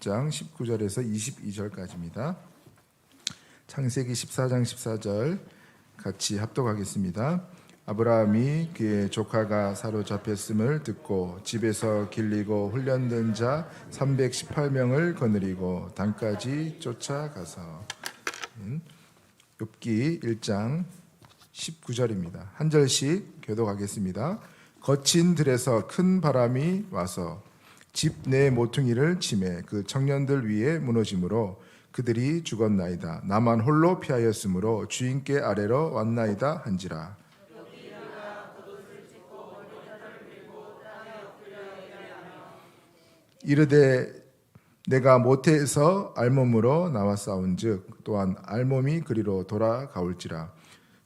30장 19절에서 22절까지입니다. 창세기 14장 14절 같이 합독하겠습니다. 아브라함이 그의 조카가 사로잡혔음을 듣고 집에서 길리고 훈련된 자 318명을 거느리고 단까지 쫓아가서. 욥기 1장 19절입니다. 한 절씩 교독하겠습니다. 거친 들에서 큰 바람이 와서 집 내 모퉁이를 치매 그 청년들 위에 무너짐으로 그들이 죽었나이다. 나만 홀로 피하였으므로 주인께 아래로 왔나이다 한지라. 이르되 내가 모태에서 알몸으로 나와 싸운즉 또한 알몸이 그리로 돌아가올지라.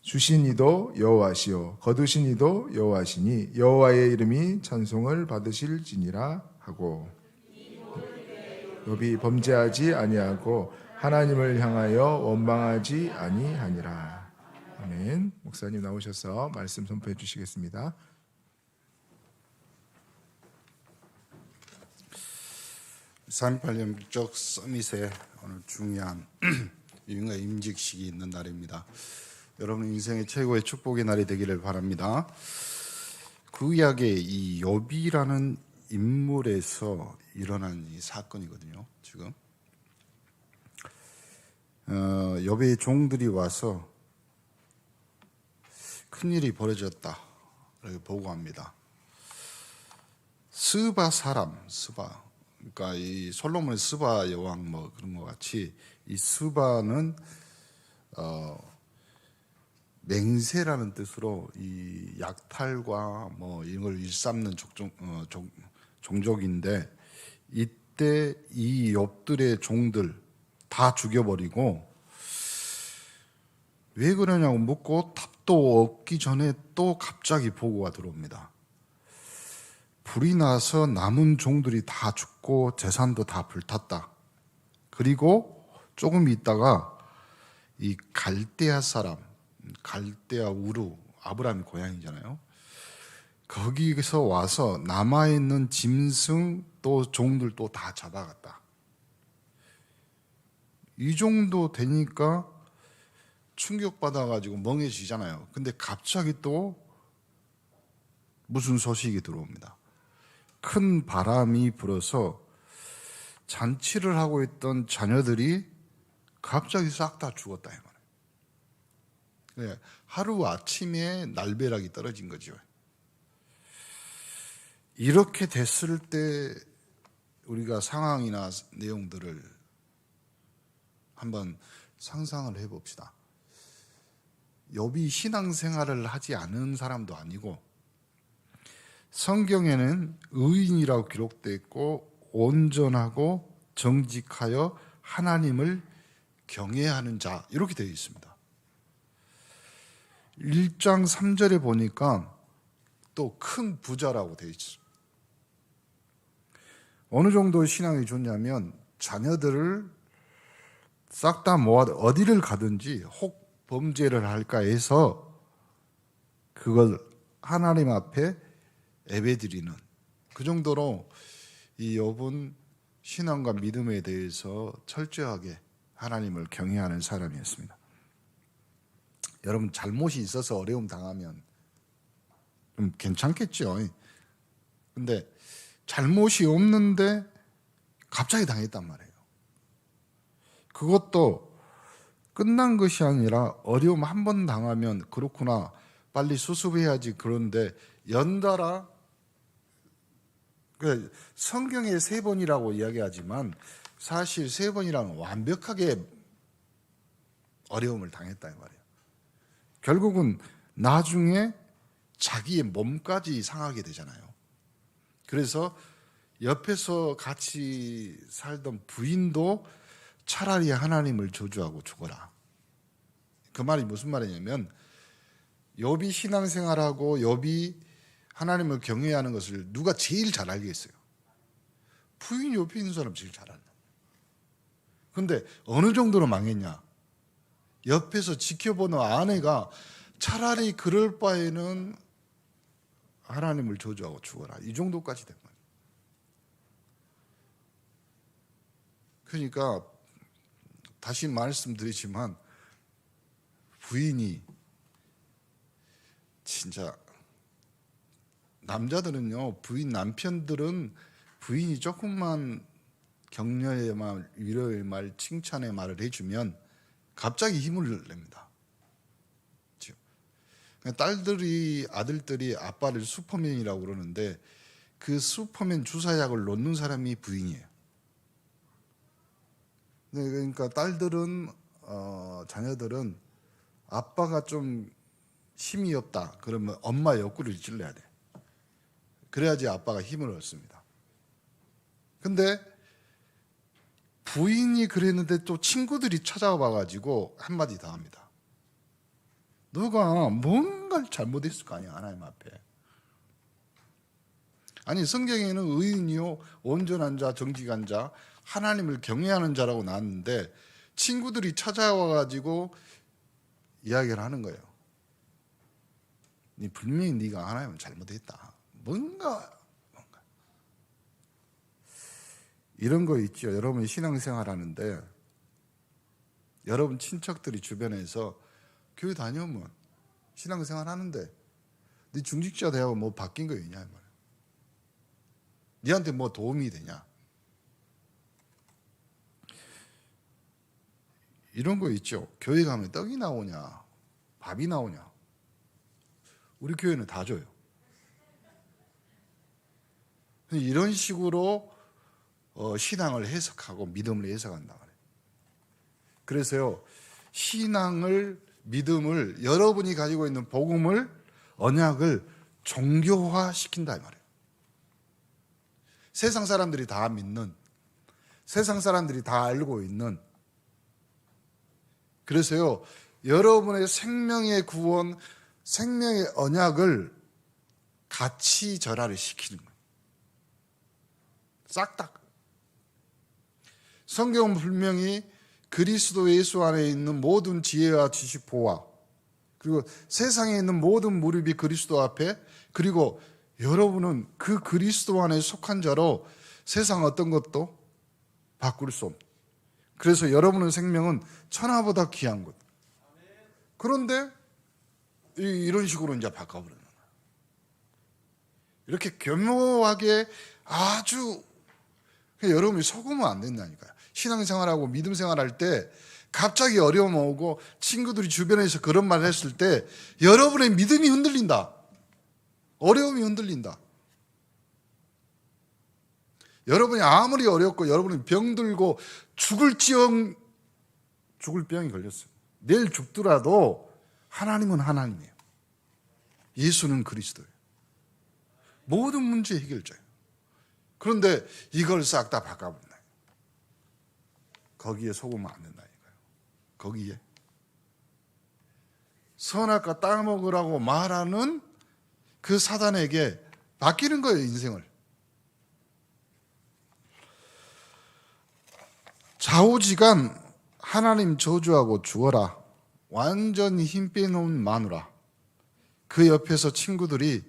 주신 이도 여호와시요 거두신 이도 여호와시니 여호와의 이름이 찬송을 받으실지니라 하고, 욥이 범죄하지 아니하고 하나님을 향하여 원망하지 아니하니라. 아멘. 목사님 나오셔서 말씀 선포해 주시겠습니다. 산8년 북쪽 서밋에 오늘 중요한 유인과 임직식이 있는 날입니다. 여러분 인생의 최고의 축복의 날이 되기를 바랍니다. 구약의 이 욥이라는 인물에서 일어난 이 사건이거든요. 지금 욥의 종들이 와서 큰일이 벌어졌다 이렇게 보고합니다. 스바 사람, 스바, 그러니까 이 솔로몬의 스바 여왕 뭐 그런 것 같이 이 스바는 맹세라는 뜻으로 이 약탈과 뭐 이걸 일삼는 종족인데, 이때 이 욥들의 종들 다 죽여버리고, 왜 그러냐고 묻고 답도 얻기 전에 또 갑자기 보고가 들어옵니다. 불이 나서 남은 종들이 다 죽고 재산도 다 불탔다. 그리고 조금 있다가 이 갈대아 사람, 갈대아 우르, 아브라함의 고향이잖아요. 거기서 와서 남아있는 짐승 또 종들도 다 잡아갔다. 이 정도 되니까 충격받아가지고 멍해지잖아요. 근데 갑자기 또 무슨 소식이 들어옵니다. 큰 바람이 불어서 잔치를 하고 있던 자녀들이 갑자기 싹 다 죽었다 이 말이에요. 하루 아침에 날벼락이 떨어진 거죠. 이렇게 됐을 때 우리가 상황이나 내용들을 한번 상상을 해봅시다. 욥이 신앙생활을 하지 않은 사람도 아니고, 성경에는 의인이라고 기록되어 있고 온전하고 정직하여 하나님을 경외하는 자 이렇게 되어 있습니다. 1장 3절에 보니까 또 큰 부자라고 되어 있습니다. 어느 정도 신앙이 좋냐면 자녀들을 싹 다 모아 어디를 가든지 혹 범죄를 할까 해서 그걸 하나님 앞에 예배드리는, 그 정도로 이 욥은 신앙과 믿음에 대해서 철저하게 하나님을 경외하는 사람이었습니다. 여러분 잘못이 있어서 어려움 당하면 좀 괜찮겠죠. 근데 잘못이 없는데 갑자기 당했단 말이에요. 그것도 끝난 것이 아니라 어려움 한 번 당하면 그렇구나 빨리 수습해야지. 그런데 연달아 성경에 3번이라고 이야기하지만 사실 3번이랑 완벽하게 어려움을 당했다 이 말이에요. 결국은 나중에 자기의 몸까지 상하게 되잖아요. 그래서 옆에서 같이 살던 부인도 차라리 하나님을 저주하고 죽어라. 그 말이 무슨 말이냐면, 욥이 신앙생활하고 욥이 하나님을 경외하는 것을 누가 제일 잘 알겠어요? 부인 옆에 있는 사람 제일 잘 알아요. 그런데 어느 정도로 망했냐? 옆에서 지켜보는 아내가 차라리 그럴 바에는 하나님을 저주하고 죽어라, 이 정도까지 된 거예요. 그러니까 다시 말씀드리지만 부인이 진짜 남자들은요, 남편들은 부인이 조금만 격려의 말, 위로의 말, 칭찬의 말을 해주면 갑자기 힘을 냅니다. 딸들이, 아들들이 아빠를 슈퍼맨이라고 그러는데 그 슈퍼맨 주사약을 놓는 사람이 부인이에요. 그러니까 딸들은, 자녀들은 아빠가 좀 힘이 없다 그러면 엄마 옆구리를 찔러야 돼. 그래야지 아빠가 힘을 얻습니다. 근데 부인이 그랬는데 또 친구들이 찾아와 가지고 한마디 더 합니다. 너가 뭔가를 잘못했을 거 아니야, 하나님 앞에. 아니, 성경에는 의인이요 온전한 자, 정직한 자, 하나님을 경외하는 자라고 나왔는데 친구들이 찾아와 가지고 이야기를 하는 거예요. 분명히 네가 하나님을 잘못했다. 뭔가 이런 거 있죠. 여러분 신앙생활 하는데 여러분 친척들이 주변에서 교회 다녀오면 신앙생활 하는데 네 중직자 대하고 뭐 바뀐 거 있냐 말이야. 네한테 뭐 도움이 되냐. 이런 거 있죠. 교회 가면 떡이 나오냐 밥이 나오냐. 우리 교회는 다 줘요. 이런 식으로 신앙을 해석하고 믿음을 해석한다 말이에요. 그래서요, 신앙을, 믿음을, 여러분이 가지고 있는 복음을, 언약을 종교화 시킨다 이 말이에요. 세상 사람들이 다 믿는, 세상 사람들이 다 알고 있는. 그래서요, 여러분의 생명의 구원, 생명의 언약을 같이 절하를 시키는 거예요. 싹 다. 성경은 분명히 그리스도 예수 안에 있는 모든 지혜와 지식 보화, 그리고 세상에 있는 모든 무릎이 그리스도 앞에, 그리고 여러분은 그 그리스도 안에 속한 자로 세상 어떤 것도 바꿀 수 없는. 그래서 여러분의 생명은 천하보다 귀한 것. 그런데 이런 식으로 이제 바꿔버리는 거예요. 이렇게 교묘하게 아주, 여러분이 속으면 안 된다니까요. 신앙생활하고 믿음생활할 때 갑자기 어려움 오고 친구들이 주변에서 그런 말을 했을 때 여러분의 믿음이 흔들린다. 어려움이 흔들린다. 여러분이 아무리 어렵고 여러분이 병들고 죽을 병이 걸렸어요. 내일 죽더라도 하나님은 하나님이에요. 예수는 그리스도예요. 모든 문제 해결자예요. 그런데 이걸 싹 다 바꿔버린다. 거기에 속으면 안 된다니까요. 거기에 선악과 따먹으라고 말하는 그 사단에게 맡기는 거예요, 인생을. 좌우지간 하나님 저주하고 죽어라. 완전히 힘 빼놓은 마누라. 그 옆에서 친구들이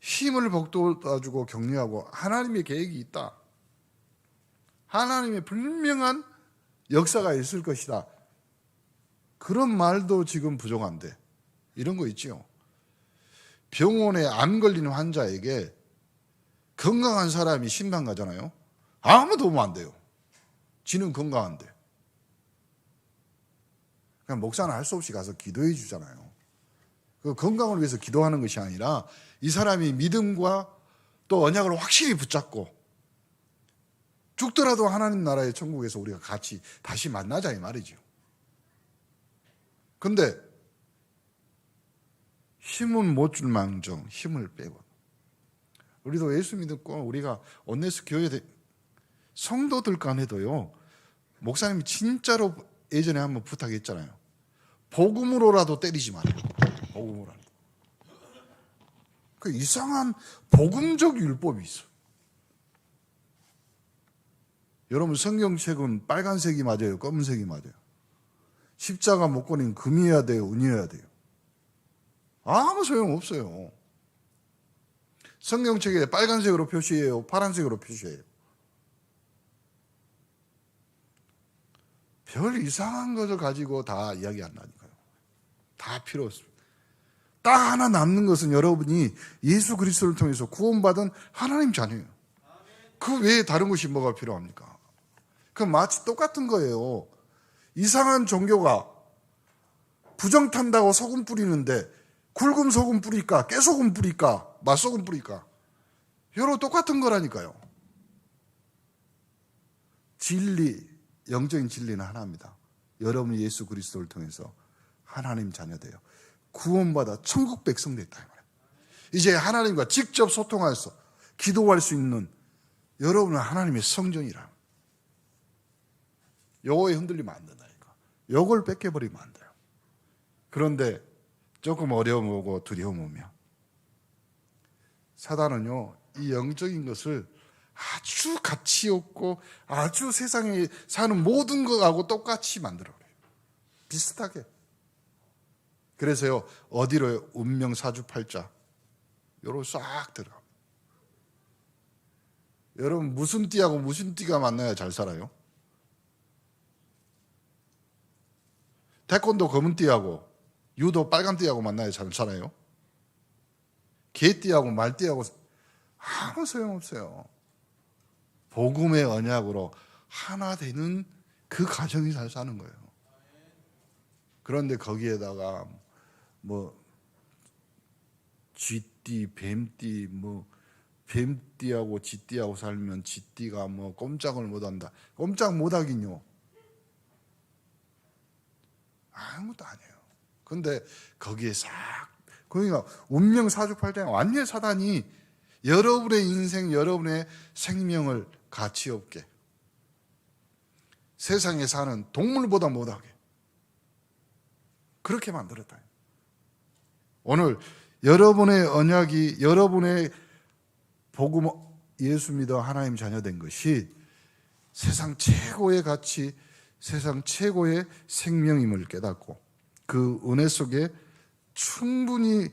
힘을 북돋아주고 격려하고 하나님의 계획이 있다. 하나님의 분명한 역사가 있을 것이다. 그런 말도 지금 부족한데 이런 거 있죠. 병원에 암 걸린 환자에게 건강한 사람이 신방 가잖아요. 아무 도움 안 돼요. 지는 건강한데. 그냥 목사는 할 수 없이 가서 기도해 주잖아요. 그 건강을 위해서 기도하는 것이 아니라 이 사람이 믿음과 또 언약을 확실히 붙잡고 죽더라도 하나님 나라의 천국에서 우리가 같이 다시 만나자 이 말이죠. 근데 힘은 못 줄 망정 힘을 빼고, 우리도 예수 믿고 우리가 온네스 교회 성도들 간에도요, 목사님이 진짜로 예전에 한번 부탁했잖아요. 복음으로라도 때리지 말아요. 복음으로라도. 그 이상한 복음적 율법이 있어. 여러분 성경책은 빨간색이 맞아요, 검은색이 맞아요? 십자가 목걸이는 금이어야 돼요, 은이어야 돼요? 아무 소용 없어요. 성경책에 빨간색으로 표시해요, 파란색으로 표시해요? 별 이상한 것을 가지고 다 이야기 안 나니까요. 다 필요 없습니다. 딱 하나 남는 것은 여러분이 예수 그리스도를 통해서 구원받은 하나님 자녀예요. 그 외에 다른 것이 뭐가 필요합니까? 그 마치 똑같은 거예요. 이상한 종교가 부정 탄다고 소금 뿌리는데 굵은 소금 뿌릴까, 깨소금 뿌릴까, 맛소금 뿌릴까? 여러 똑같은 거라니까요. 진리, 영적인 진리는 하나입니다. 여러분이 예수 그리스도를 통해서 하나님 자녀돼요. 구원받아 천국 백성 됐다. 이제 하나님과 직접 소통해서 기도할 수 있는 여러분은 하나님의 성전이라. 요거에 흔들리면 안 된다니까. 요걸 뺏겨버리면 안 돼요. 그런데 조금 어려움 오고 두려움 오면 사단은요, 이 영적인 것을 아주 가치 없고 아주 세상에 사는 모든 것하고 똑같이 만들어버려요. 비슷하게. 그래서요, 어디로요? 운명 사주팔자 요로 싹 들어가. 여러분 무슨 띠하고 무슨 띠가 만나야 잘 살아요? 태권도 검은 띠하고 유도 빨간 띠하고 만나야 잘 살아요? 개띠하고 말띠하고 아무 소용없어요. 복음의 언약으로 하나 되는 그 가정이 잘 사는 거예요. 그런데 거기에다가 뭐 쥐띠, 뱀띠, 뭐 뱀띠하고 쥐띠하고 살면 쥐띠가 뭐 꼼짝을 못한다. 꼼짝 못하긴요. 아무것도 아니에요. 근데 거기에 싹 그러니까 운명 사주팔자에 완전히 사단이 여러분의 인생, 여러분의 생명을 가치 없게, 세상에 사는 동물보다 못하게 그렇게 만들었다. 오늘 여러분의 언약이, 여러분의 복음, 예수 믿어 하나님 자녀 된 것이 세상 최고의 가치, 세상 최고의 생명임을 깨닫고 그 은혜 속에 충분히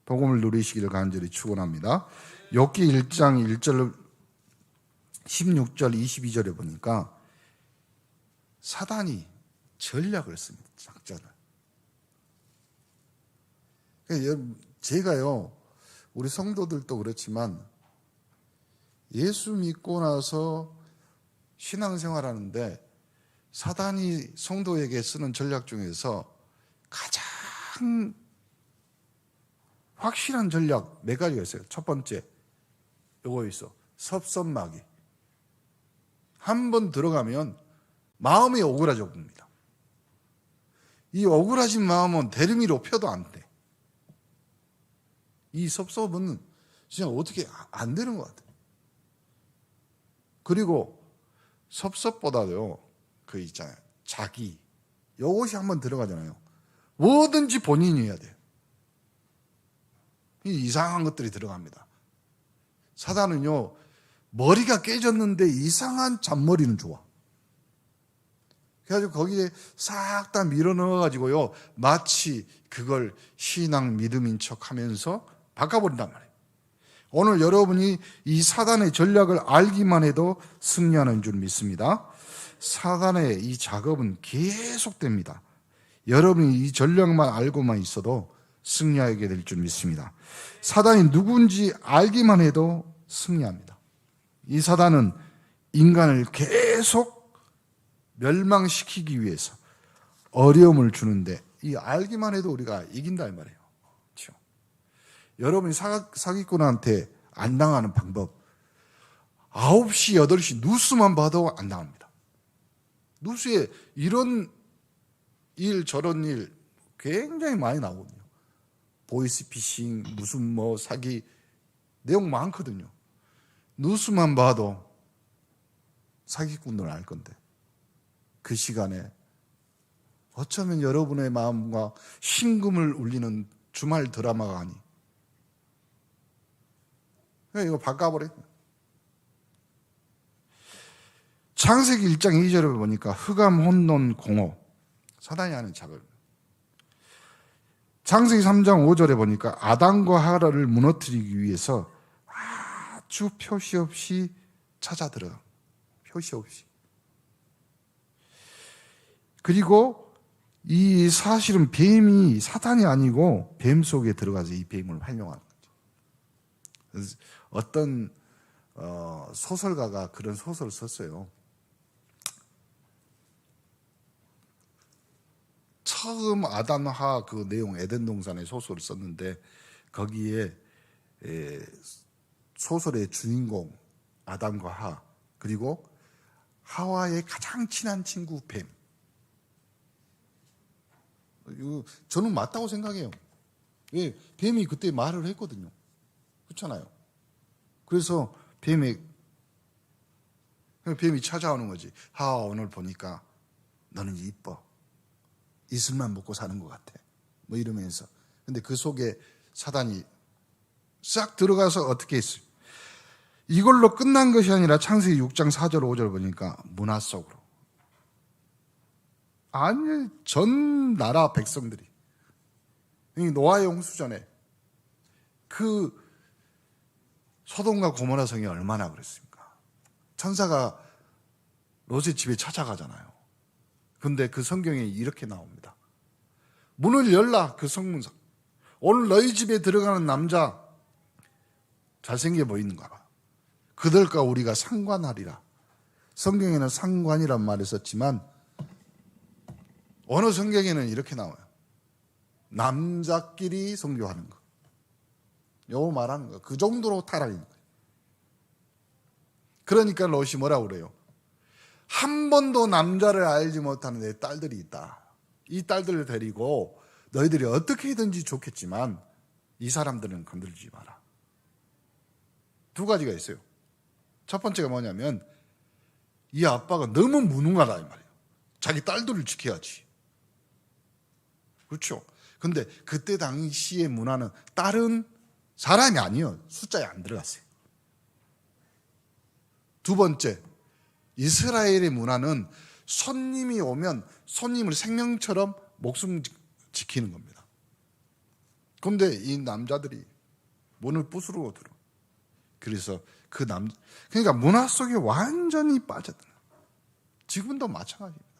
복음을 누리시기를 간절히 축원합니다. 욥기 1장 1절 16절 22절에 보니까 사단이 전략을 씁니다. 작전을. 제가요, 우리 성도들도 그렇지만 예수 믿고 나서 신앙생활하는데 사단이 성도에게 쓰는 전략 중에서 가장 확실한 전략 몇 가지가 있어요. 첫 번째, 요거 있어. 섭섭마귀. 한 번 들어가면 마음이 오그라져 봅니다. 이 오그라진 마음은 대리미로 펴도 안 돼. 이 섭섭은 진짜 어떻게 안 되는 것 같아요. 그리고 섭섭보다도 그 있잖아요. 자기. 요것이 한번 들어가잖아요. 뭐든지 본인이 해야 돼요. 이상한 것들이 들어갑니다. 사단은요, 머리가 깨졌는데 이상한 잔머리는 좋아. 그래가지고 거기에 싹 다 밀어 넣어가지고요, 마치 그걸 신앙 믿음인 척 하면서 바꿔버린단 말이에요. 오늘 여러분이 이 사단의 전략을 알기만 해도 승리하는 줄 믿습니다. 사단의 이 작업은 계속됩니다. 여러분이 이 전략만 알고만 있어도 승리하게 될 줄 믿습니다. 사단이 누군지 알기만 해도 승리합니다. 이 사단은 인간을 계속 멸망시키기 위해서 어려움을 주는데 이 알기만 해도 우리가 이긴다 이 말이에요. 그렇죠? 여러분이 사기꾼한테 안 당하는 방법, 9시, 8시 뉴스만 봐도 안 당합니다. 뉴스에 이런 일 저런 일 굉장히 많이 나오거든요. 보이스피싱, 무슨 뭐 사기 내용 많거든요. 뉴스만 봐도 사기꾼들을 알 건데 그 시간에 어쩌면 여러분의 마음과 심금을 울리는 주말 드라마가 아니. 이거 바꿔버려. 창세기 1장 2절에 보니까 흑암, 혼돈, 공허. 사단이 하는 작업. 창세기 3장 5절에 보니까 아담과 하와를 무너뜨리기 위해서 아주 표시 없이 찾아 들어가. 표시 없이. 그리고 이 사실은 뱀이 사탄이 아니고 뱀 속에 들어가서 이 뱀을 활용하는 거죠. 그래서 어떤 소설가가 그런 소설을 썼어요. 처음 아담하 그 내용 에덴 동산의 소설을 썼는데 거기에 소설의 주인공 아담과 하 그리고 하와의 가장 친한 친구 뱀. 이거 저는 맞다고 생각해요. 왜? 뱀이 그때 말을 했거든요. 그렇잖아요. 그래서 뱀이 찾아오는 거지. 하와 오늘 보니까 너는 이뻐. 이슬만 먹고 사는 것 같아. 뭐 이러면서. 근데 그 속에 사단이 싹 들어가서 어떻게 했어요? 이걸로 끝난 것이 아니라 창세기 6장 4절 5절 보니까 문화 속으로. 아니 전 나라 백성들이 노아의 홍수전에 그 소돔과 고모라 성이 얼마나 그랬습니까? 천사가 롯의 집에 찾아가잖아요. 근데 그 성경에 이렇게 나옵니다. 문을 열라 그 성문상. 오늘 너희 집에 들어가는 남자 잘생겨 보이는가 봐. 그들과 우리가 상관하리라. 성경에는 상관이란 말을 썼지만 어느 성경에는 이렇게 나와요. 남자끼리 성교하는 거. 요거 말하는 거. 그 정도로 타락인 거예요. 그러니까 롯이 뭐라고 그래요? 한 번도 남자를 알지 못하는 내 딸들이 있다. 이 딸들을 데리고 너희들이 어떻게든지 좋겠지만 이 사람들은 건들지 마라. 두 가지가 있어요. 첫 번째가 뭐냐면 이 아빠가 너무 무능하다 이 말이에요. 자기 딸들을 지켜야지. 그렇죠. 근데 그때 당시의 문화는 딸은 사람이 아니에요. 숫자에 안 들어갔어요. 두 번째, 이스라엘의 문화는 손님이 오면 손님을 생명처럼 목숨 지키는 겁니다. 그런데 이 남자들이 문을 부수르고 들어. 그래서 그러니까 문화 속에 완전히 빠졌다. 지금도 마찬가지입니다.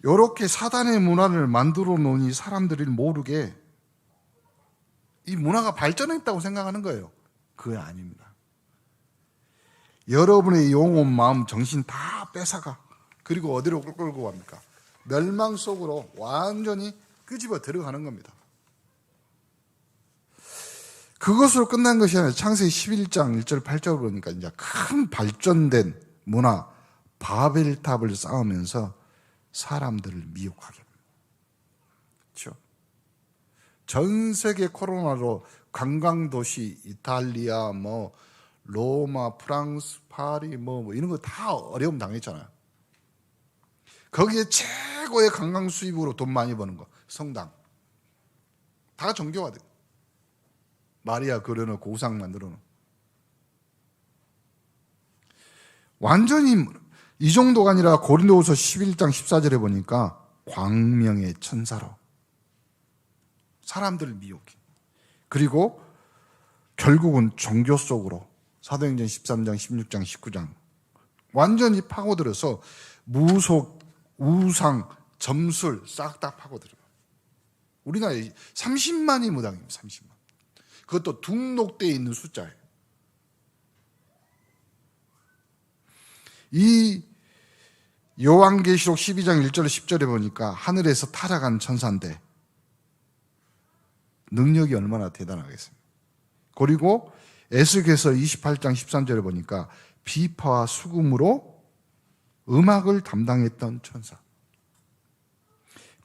이렇게 사단의 문화를 만들어 놓으니 사람들이 모르게 이 문화가 발전했다고 생각하는 거예요. 그게 아닙니다. 여러분의 영혼, 마음, 정신 다 뺏어가. 그리고 어디로 끌고 갑니까? 멸망 속으로 완전히 끄집어 들어가는 겁니다. 그것으로 끝난 것이 아니라 창세기 11장 1절 8절 보니까 이제 큰 발전된 문화 바벨탑을 쌓으면서 사람들을 미혹하게 합니다. 그렇죠? 전 세계 코로나로 관광도시 이탈리아, 로마, 프랑스, 파리 이런 거 다 어려움 당했잖아요. 거기에 최고의 관광 수입으로 돈 많이 버는 거 성당 다 정교화돼. 마리아 그려놓고 우상 만들어놓고 완전히 이 정도가 아니라 고린도후서 11장 14절에 보니까 광명의 천사로 사람들을 미혹해. 그리고 결국은 종교 속으로 사도행전 13장 16장 19장 완전히 파고들어서 무속, 우상, 점술 싹 다 파고들어요. 우리나라에 30만이 무당입니다. 30만. 그것도 등록되어 있는 숫자예요. 이 요한계시록 12장 1절 10절에 보니까 하늘에서 타락한 천사인데 능력이 얼마나 대단하겠습니까? 그리고 에스겔서 28장 13절에 보니까 비파와 수금으로 음악을 담당했던 천사.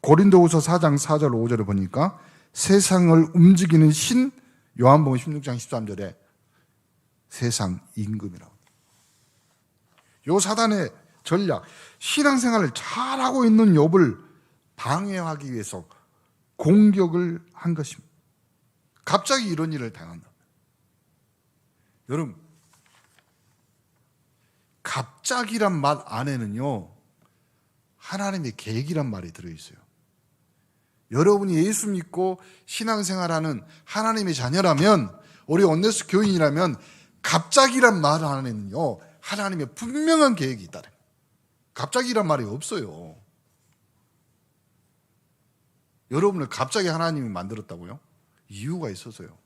고린도후서 4장 4절 5절에 보니까 세상을 움직이는 신, 요한복음 16장 13절에 세상 임금이라고. 요 사단의 전략, 신앙생활을 잘하고 있는 욥을 방해하기 위해서 공격을 한 것입니다. 갑자기 이런 일을 당한다. 여러분, 갑자기란 말 안에는요 하나님의 계획이란 말이 들어있어요. 여러분이 예수 믿고 신앙생활하는 하나님의 자녀라면, 우리 온네스 교인이라면 갑자기란 말 안에는요 하나님의 분명한 계획이 있다. 갑자기란 말이 없어요. 여러분을 갑자기 하나님이 만들었다고요? 이유가 있어서요.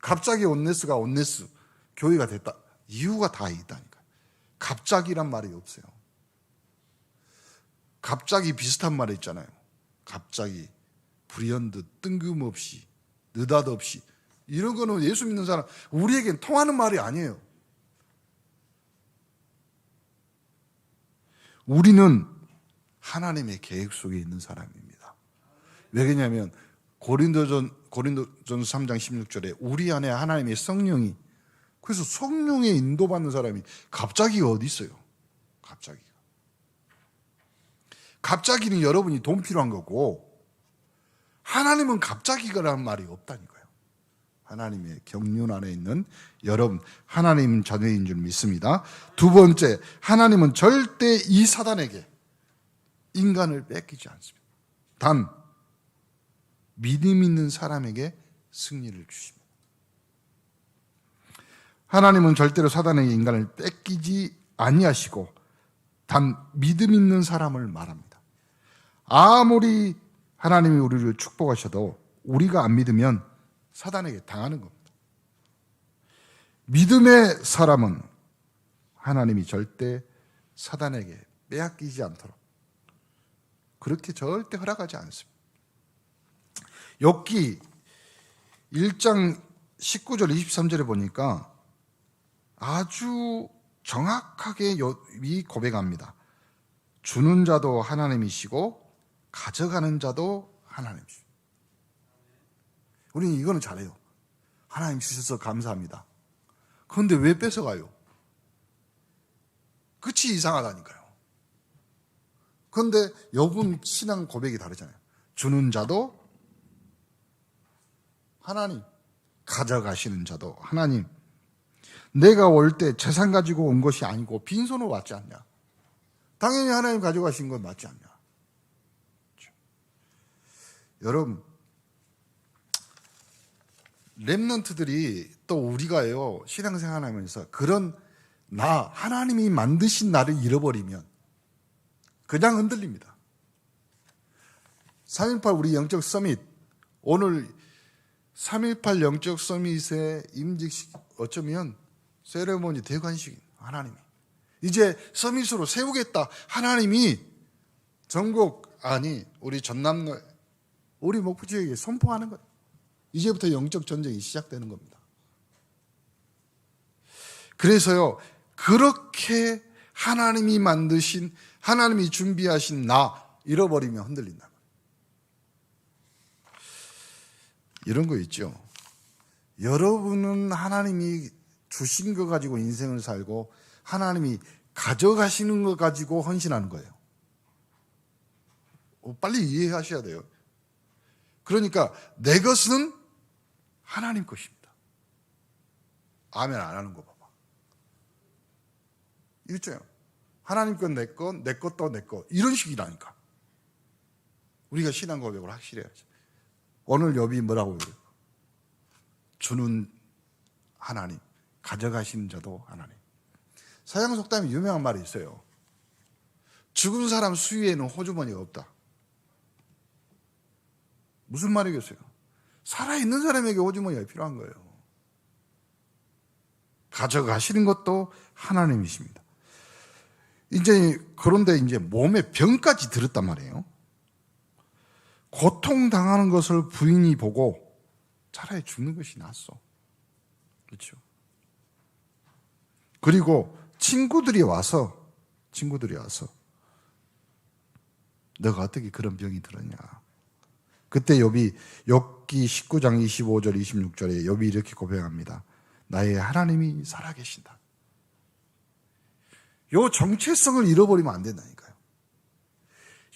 갑자기 온네스가 온네스 교회가 됐다. 이유가 다 있다니까. 갑자기란 말이 없어요. 갑자기 비슷한 말이 있잖아요. 갑자기, 불현듯, 뜬금없이, 느닷없이. 이런 거는 예수 믿는 사람, 우리에겐 통하는 말이 아니에요. 우리는 하나님의 계획 속에 있는 사람입니다. 왜냐하면 고린도전서 3장 16절에 우리 안에 하나님의 성령이, 그래서 성령에 인도받는 사람이 갑자기가 어디 있어요? 갑자기는 여러분이 돈 필요한 거고, 하나님은 갑자기라는 말이 없다니까요. 하나님의 경륜 안에 있는 여러분, 하나님 자녀인 줄 믿습니다. 두 번째, 하나님은 절대 이 사단에게 인간을 뺏기지 않습니다. 단 믿음 있는 사람에게 승리를 주십니다. 하나님은 절대로 사단에게 인간을 뺏기지 아니하시고 단 믿음 있는 사람을 말합니다. 아무리 하나님이 우리를 축복하셔도 우리가 안 믿으면 사단에게 당하는 겁니다. 믿음의 사람은 하나님이 절대 사단에게 빼앗기지 않도록 그렇게 절대 허락하지 않습니다. 욥기 1장 19절 23절에 보니까 아주 정확하게 욥이 고백합니다. 주는 자도 하나님이시고 가져가는 자도 하나님이시고. 우리는 이거는 잘해요. 하나님 주셔서 감사합니다. 그런데 왜 뺏어가요? 끝이 이상하다니까요. 그런데 욥은 신앙 고백이 다르잖아요. 주는 자도 하나님, 가져가시는 자도 하나님. 내가 올 때 재산 가지고 온 것이 아니고 빈손으로 왔지 않냐? 당연히 하나님 가져가신 건 맞지 않냐? 여러분, 렘넌트들이 또 우리가요, 신앙생활 하면서 그런 하나님이 만드신 나를 잃어버리면 그냥 흔들립니다. 3.18 우리 영적 서밋, 오늘 3.18 영적 서밋의 임직식, 어쩌면 세레모니 대관식, 하나님이 이제 서밋으로 세우겠다. 하나님이 전국, 우리 전남로, 우리 목포 지역에 선포하는 거예요. 이제부터 영적 전쟁이 시작되는 겁니다. 그래서요, 그렇게 하나님이 만드신, 하나님이 준비하신 나 잃어버리면 흔들린다. 이런 거 있죠. 여러분은 하나님이 주신 거 가지고 인생을 살고 하나님이 가져가시는 거 가지고 헌신하는 거예요. 빨리 이해하셔야 돼요. 그러니까 내 것은 하나님 것입니다. 아멘 안 하는 거 봐봐. 있잖아요. 하나님 건 내 것, 내 것도 내 것. 이런 식이라니까. 우리가 신앙 고백을 확실히 해야지. 오늘 욥이 뭐라고 그래요? 주는 하나님, 가져가시는 자도 하나님. 서양 속담에 유명한 말이 있어요. 죽은 사람 수위에는 호주머니가 없다. 무슨 말이겠어요? 살아있는 사람에게 호주머니가 필요한 거예요. 가져가시는 것도 하나님이십니다. 그런데 몸에 병까지 들었단 말이에요. 고통당하는 것을 부인이 보고 차라리 죽는 것이 낫소. 그렇죠? 그리고 친구들이 와서 너가 어떻게 그런 병이 들었냐. 그때 욥기 19장 25절 26절에 욥이 이렇게 고백합니다. 나의 하나님이 살아계신다. 요 정체성을 잃어버리면 안 된다니까요.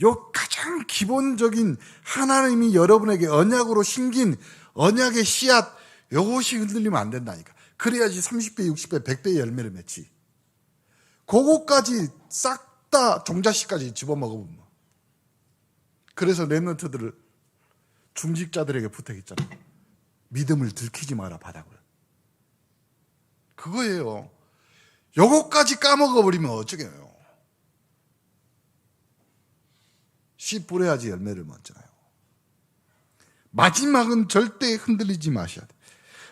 요 가장 기본적인 하나님이 여러분에게 언약으로 심긴 언약의 씨앗, 요것이 흔들리면 안 된다니까. 그래야지 30배, 60배, 100배의 열매를 맺지. 그거까지 싹 다 종자씨까지 집어먹으면. 그래서 렘넌트들을 중직자들에게 부탁했잖아요. 믿음을 들키지 마라, 바닥을. 그거예요. 요거까지 까먹어버리면 어쩌게요. 씨 뿌려야지 열매를 맺잖아요. 마지막은 절대 흔들리지 마셔야 돼.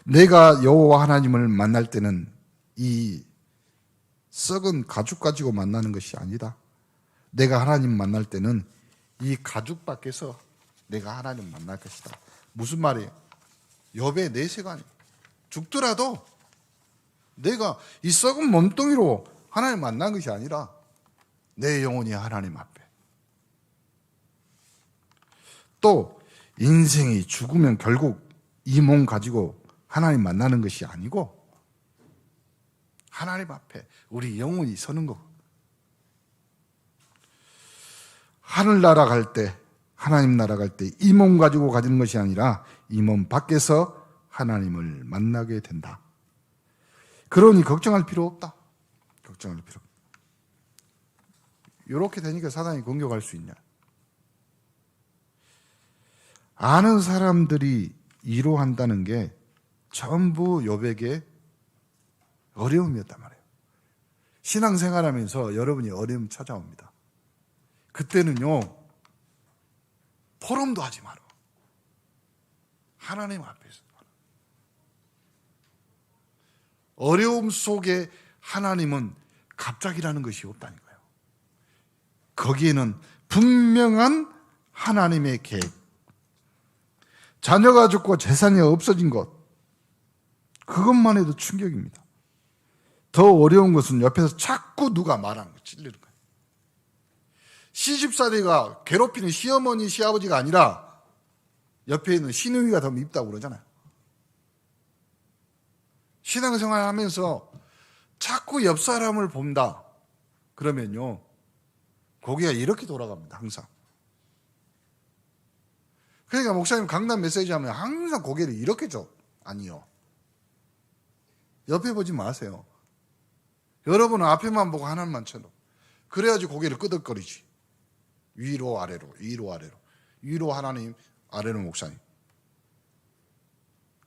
내가 여호와 하나님을 만날 때는 이 썩은 가죽 가지고 만나는 것이 아니다. 내가 하나님 만날 때는 이 가죽 밖에서 내가 하나님 만날 것이다. 무슨 말이에요? 욥의 내세관이 죽더라도 내가 이 썩은 몸뚱이로 하나님 만난 것이 아니라 내 영혼이 하나님 앞에. 또 인생이 죽으면 결국 이 몸 가지고 하나님 만나는 것이 아니고 하나님 앞에 우리 영혼이 서는 거. 하늘나라 갈 때, 하나님 나라 갈 때 이 몸 가지고 가지는 것이 아니라 이 몸 밖에서 하나님을 만나게 된다. 그러니 걱정할 필요 없다. 걱정할 필요 없다. 이렇게 되니까 사단이 공격할 수 있냐. 아는 사람들이 이로한다는 게 전부 욥에게 어려움이었단 말이에요. 신앙생활하면서 여러분이 어려움 찾아옵니다. 그때는요, 포럼도 하지 마라. 하나님 앞에서. 어려움 속에 하나님은 갑자기라는 것이 없다니까요. 거기에는 분명한 하나님의 계획. 자녀가 죽고 재산이 없어진 것. 그것만 해도 충격입니다. 더 어려운 것은 옆에서 자꾸 누가 말하는 거 찔리는 거예요. 시집살이가 괴롭히는 시어머니, 시아버지가 아니라 옆에 있는 시누이가 더 밉다고 그러잖아요. 신앙생활 하면서 자꾸 옆 사람을 본다. 그러면요, 고개가 이렇게 돌아갑니다, 항상. 그러니까 목사님 강단 메시지 하면 항상 고개를 이렇게 줘. 아니요. 옆에 보지 마세요. 여러분은 앞에만 보고 하나님만 쳐도. 그래야지 고개를 끄덕거리지. 위로 아래로, 위로 아래로. 위로 하나님, 아래로 목사님.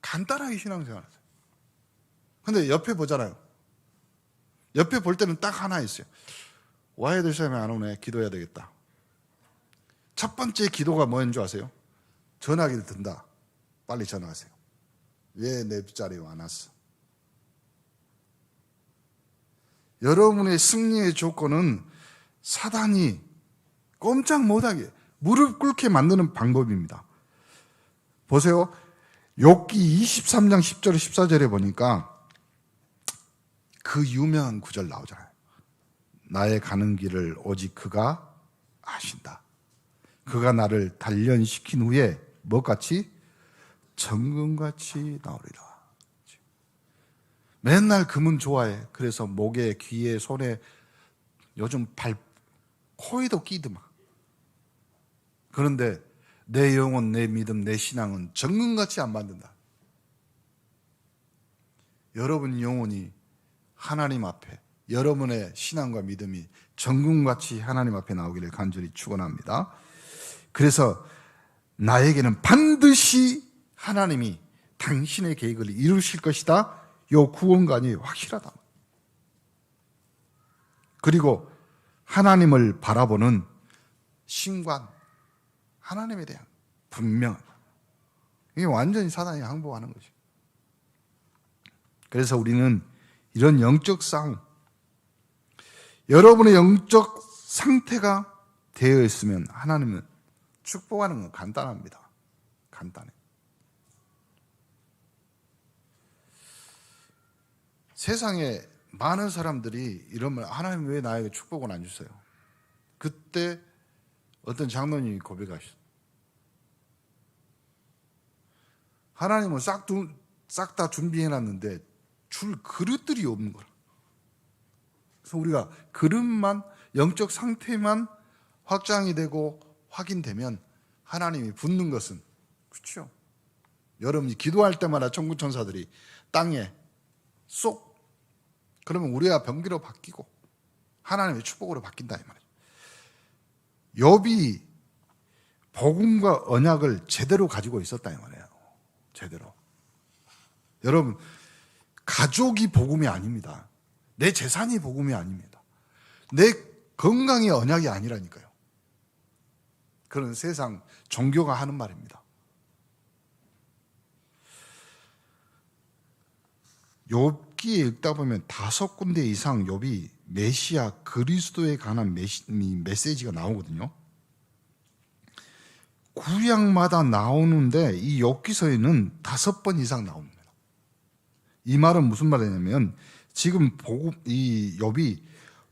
간단하게 신앙생활하세요. 근데 옆에 보잖아요. 옆에 볼 때는 딱 하나 있어요. 와야 될 사람이 안 오네. 기도해야 되겠다. 첫 번째 기도가 뭐인 줄 아세요? 전화기를 든다. 빨리 전화하세요. 왜 내 자리에 안 왔어? 여러분의 승리의 조건은 사단이 꼼짝 못하게 무릎 꿇게 만드는 방법입니다. 보세요. 욥기 23장 10절 14절에 보니까 그 유명한 구절 나오잖아요. 나의 가는 길을 오직 그가 아신다. 그가 나를 단련시킨 후에 뭐같이? 정금같이 나오리라. 맨날 금은 좋아해. 그래서 목에, 귀에, 손에, 요즘 코에도 끼더만. 그런데 내 영혼, 내 믿음, 내 신앙은 정금같이 안 만든다. 여러분 영혼이 하나님 앞에, 여러분의 신앙과 믿음이 정금같이 하나님 앞에 나오기를 간절히 축원합니다. 그래서 나에게는 반드시 하나님이 당신의 계획을 이루실 것이다. 요 구원관이 확실하다. 그리고 하나님을 바라보는 신관, 하나님에 대한 분명한, 이게 완전히 사단이 항복하는 거죠. 그래서 우리는 이런 영적 싸움, 여러분의 영적 상태가 되어 있으면 하나님은 축복하는 건 간단합니다. 간단해. 세상에 많은 사람들이 이러면 하나님 왜 나에게 축복을 안 주세요? 그때 어떤 장로님이 고백하셨어요. 하나님은 싹 다 준비해놨는데 줄 그릇들이 없는 거라. 그래서 우리가 그릇만, 영적 상태만 확장이 되고 확인되면 하나님이 붙는 것은, 그렇죠? 여러분이 기도할 때마다 천군 천사들이 땅에 쏙, 그러면 우리가 병기로 바뀌고 하나님의 축복으로 바뀐다 이 말이죠. 욥이 복음과 언약을 제대로 가지고 있었다 이 말이에요. 제대로. 여러분, 가족이 복음이 아닙니다. 내 재산이 복음이 아닙니다. 내 건강이 언약이 아니라니까요. 그런 세상 종교가 하는 말입니다. 욥기에 읽다 보면 5군데 이상 욥이 메시아 그리스도에 관한 메시지가 나오거든요. 구약마다 나오는데 이 욥기서에는 5번 이상 나옵니다. 이 말은 무슨 말이냐면 지금 이 욥이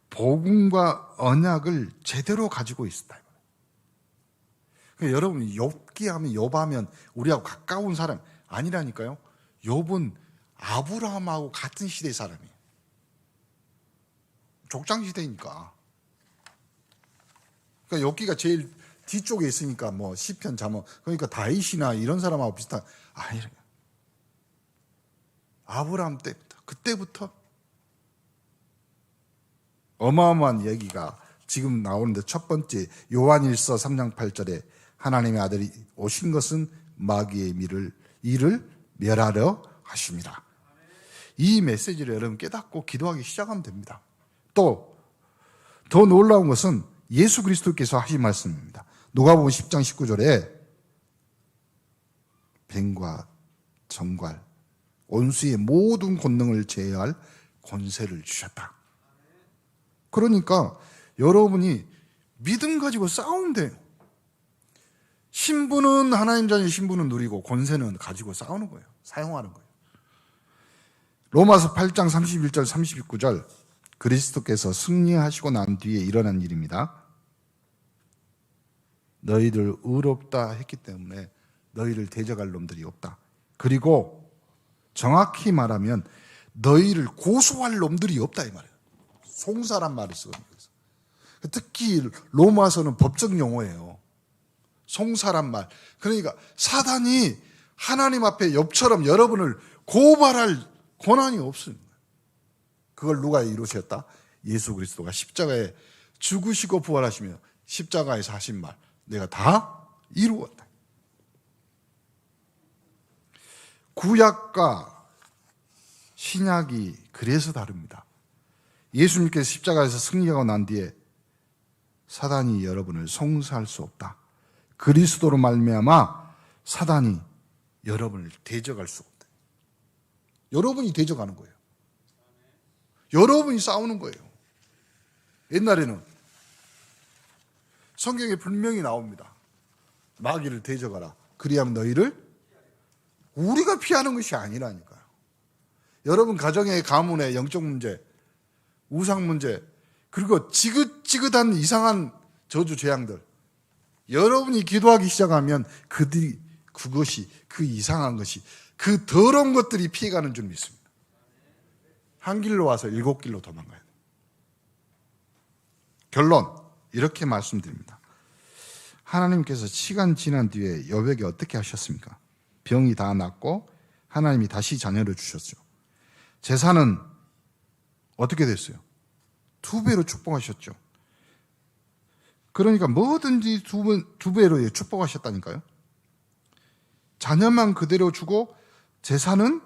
복음과 언약을 제대로 가지고 있었다. 그러니까 여러분 욥기 하면 욥하면 우리하고 가까운 사람 아니라니까요. 욥은 아브라함하고 같은 시대의 사람이에요. 족장 시대니까. 그러니까 욥기가 제일 뒤쪽에 있으니까 뭐 시편 잠언 그러니까 다윗이나 이런 사람하고 비슷한 아니래요. 아브라함 때부터 그때부터 어마어마한 얘기가 지금 나오는데 첫 번째 요한일서 3장 8절에 하나님의 아들이 오신 것은 마귀의 일을 멸하려 하십니다. 이 메시지를 여러분 깨닫고 기도하기 시작하면 됩니다. 또 더 놀라운 것은 예수 그리스도께서 하신 말씀입니다. 누가복음 10장 19절에 뱀과 정갈 온수의 모든 권능을 제어할 권세를 주셨다. 그러니까 여러분이 믿음 가지고 싸우면 돼요. 신분은 하나님 자녀의 신분은 누리고 권세는 가지고 싸우는 거예요. 사용하는 거예요. 로마서 8장 31절 39절 그리스도께서 승리하시고 난 뒤에 일어난 일입니다. 너희들 의롭다 했기 때문에 너희를 대적할 놈들이 없다. 그리고 정확히 말하면 너희를 고소할 놈들이 없다 이 말이에요. 송사란 말을 쓰거든요. 특히 로마서는 법적 용어예요. 송사란 말. 그러니까 사단이 하나님 앞에 욥처럼 여러분을 고발할 권한이 없습니다. 그걸 누가 이루셨다? 예수 그리스도가 십자가에 죽으시고 부활하시며 십자가에서 하신 말 내가 다 이루었다. 구약과 신약이 그래서 다릅니다. 예수님께서 십자가에서 승리하고 난 뒤에 사단이 여러분을 송사할 수 없다. 그리스도로 말미암아 사단이 여러분을 대적할 수 없다. 여러분이 대적하는 거예요. 여러분이 싸우는 거예요. 옛날에는 성경에 분명히 나옵니다. 마귀를 대적하라. 그리하면 너희를 우리가 피하는 것이 아니라니까요. 여러분 가정의 가문의 영적 문제, 우상 문제, 그리고 지긋지긋한 이상한 저주 재앙들 여러분이 기도하기 시작하면 그것이 그 이상한 것이 그 더러운 것들이 피해가는 줄 믿습니다. 한 길로 와서 7길로 도망가야 돼요. 결론 이렇게 말씀드립니다. 하나님께서 시간 지난 뒤에 욥에게 어떻게 하셨습니까? 병이 다 낫고 하나님이 다시 자녀를 주셨죠. 재산은 어떻게 됐어요? 2배로 축복하셨죠. 그러니까 뭐든지 두 배로 축복하셨다니까요. 자녀만 그대로 주고 재산은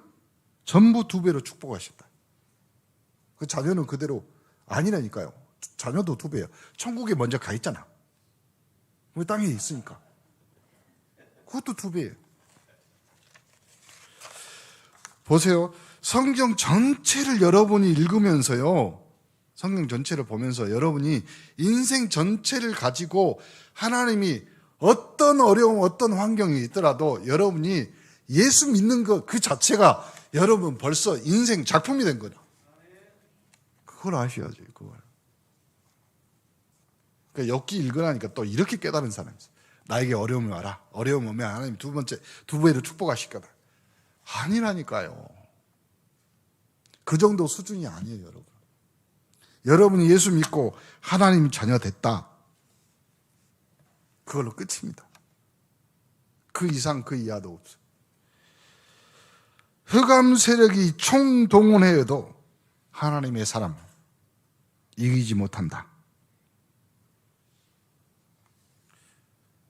전부 2배로 축복하셨다. 그 자녀는 그대로 아니라니까요. 자녀도 2배예요. 천국에 먼저 가 있잖아. 우리 땅에 있으니까. 그것도 2배예요. 보세요. 성경 전체를 여러분이 읽으면서요. 성경 전체를 보면서 여러분이 인생 전체를 가지고 하나님이 어떤 어려움, 어떤 환경이 있더라도 여러분이 예수 믿는 것 그 자체가 여러분 벌써 인생 작품이 된 거죠. 그걸 아셔야죠. 그걸. 그러니까 욥기 읽으라니까 또 이렇게 깨달은 사람이 있어요. 나에게 어려움이 와라. 어려움 오면 하나님 2배로 축복하실 거다. 아니라니까요. 그 정도 수준이 아니에요, 여러분. 여러분이 예수 믿고 하나님 자녀 됐다. 그걸로 끝입니다. 그 이상 그 이하도 없어요. 흑암 세력이 총동원해도 하나님의 사람 이기지 못한다.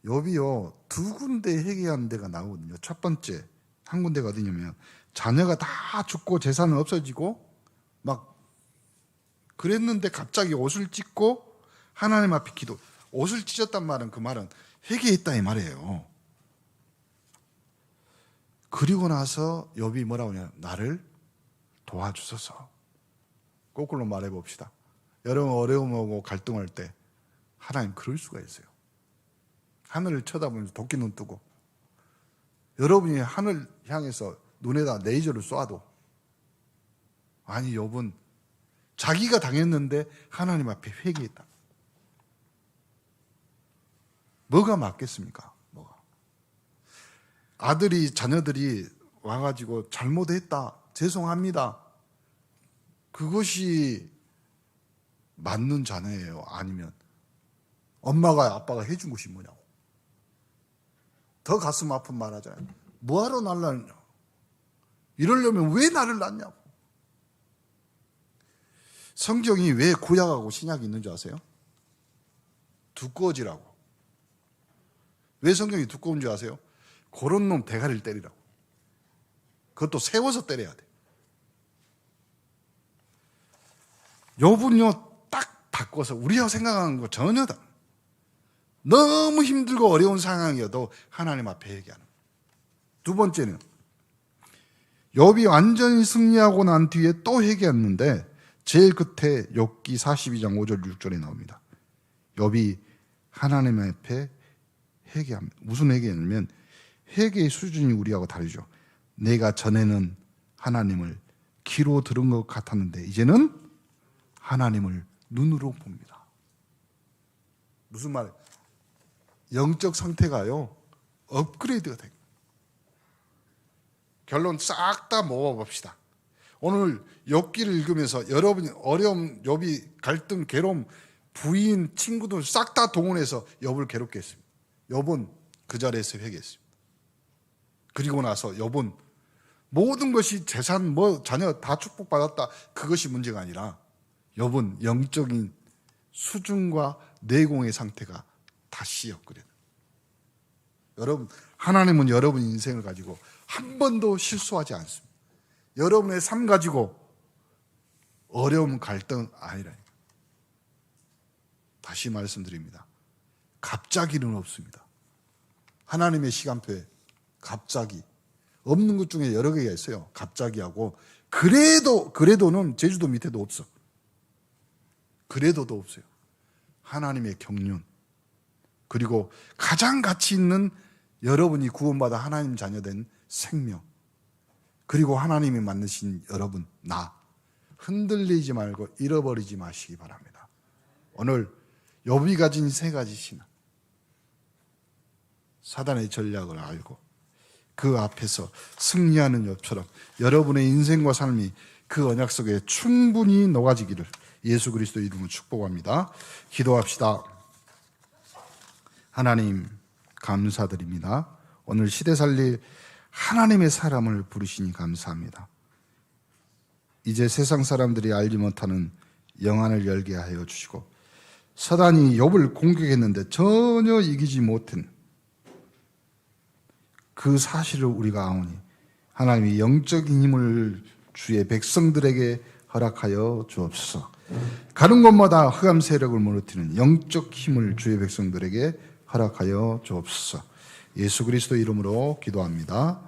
욥이요 2군데 회개한 데가 나오거든요. 첫 번째 한 군데가 어디냐면 자녀가 다 죽고 재산은 없어지고 막 그랬는데 갑자기 옷을 찢고 하나님 앞에 기도. 옷을 찢었단 말은 그 말은 회개했다 이 말이에요. 그리고 나서 욥이 뭐라고 하냐? 나를 도와주소서. 거꾸로 말해 봅시다. 여러분 어려움하고 갈등할 때 하나님 그럴 수가 있어요. 하늘을 쳐다보면서 도끼 눈 뜨고 여러분이 하늘 향해서 눈에다 레이저를 쏴도 아니 욥은 자기가 당했는데 하나님 앞에 회개했다. 뭐가 맞겠습니까? 뭐가? 아들이 자녀들이 와가지고 잘못했다. 죄송합니다. 그것이 맞는 자녀예요? 아니면 엄마가 아빠가 해준 것이 뭐냐고. 더 가슴 아픈 말 하잖아요. 뭐하러 날 낳냐? 이러려면 왜 나를 낳냐고. 성경이 왜 구약하고 신약이 있는 줄 아세요? 두꺼워지라고. 왜 성경이 두꺼운 줄 아세요? 그런 놈 대가리를 때리라고. 그것도 세워서 때려야 돼. 욥은요 딱 바꿔서 우리가 생각하는 거 전혀 다 너무 힘들고 어려운 상황이어도 하나님 앞에 얘기하는. 두 번째는 욥이 완전히 승리하고 난 뒤에 또 회개했는데 제일 끝에 욥기 42장 5절 6절에 나옵니다. 욥이 하나님 앞에 회개합니다. 무슨 회개냐면 회개의 수준이 우리하고 다르죠. 내가 전에는 하나님을 귀로 들은 것 같았는데 이제는 하나님을 눈으로 봅니다. 무슨 말이에요? 영적 상태가요 업그레이드가 됩니다. 결론 싹 다 모아봅시다. 오늘 욥기를 읽으면서 여러분이 어려움, 욥이 갈등, 괴로움, 부인, 친구들 싹 다 동원해서 욥을 괴롭게 했습니다. 욥은 그 자리에서 회개했습니다. 그리고 나서 욥은 모든 것이 재산, 자녀 다 축복받았다. 그것이 문제가 아니라 욥은 영적인 수준과 내공의 상태가 다시 업그레이드. 여러분, 하나님은 여러분 인생을 가지고 한 번도 실수하지 않습니다. 여러분의 삶 가지고 어려움, 갈등 아니라니까. 다시 말씀드립니다. 갑자기는 없습니다. 하나님의 시간표에 갑자기 없는 것 중에 여러 개가 있어요. 갑자기 하고 그래도는 제주도 밑에도 없어. 그래도도 없어요. 하나님의 경륜 그리고 가장 가치 있는 여러분이 구원받아 하나님 자녀된 생명 그리고 하나님이 만드신 여러분 나 흔들리지 말고 잃어버리지 마시기 바랍니다. 오늘 욥이 가진 세 가지 신앙 사단의 전략을 알고 그 앞에서 승리하는 욥처럼 여러분의 인생과 삶이 그 언약 속에 충분히 녹아지기를 예수 그리스도 이름으로 축복합니다. 기도합시다. 하나님 감사드립니다. 오늘 시대 살릴 하나님의 사람을 부르시니 감사합니다. 이제 세상 사람들이 알지 못하는 영안을 열게 하여 주시고 사단이 욥을 공격했는데 전혀 이기지 못한 그 사실을 우리가 아오니 하나님이 영적인 힘을 주의 백성들에게 허락하여 주옵소서. 가는 곳마다 흑암 세력을 무너뜨리는 영적 힘을 주의 백성들에게 허락하여 주옵소서. 예수 그리스도 이름으로 기도합니다.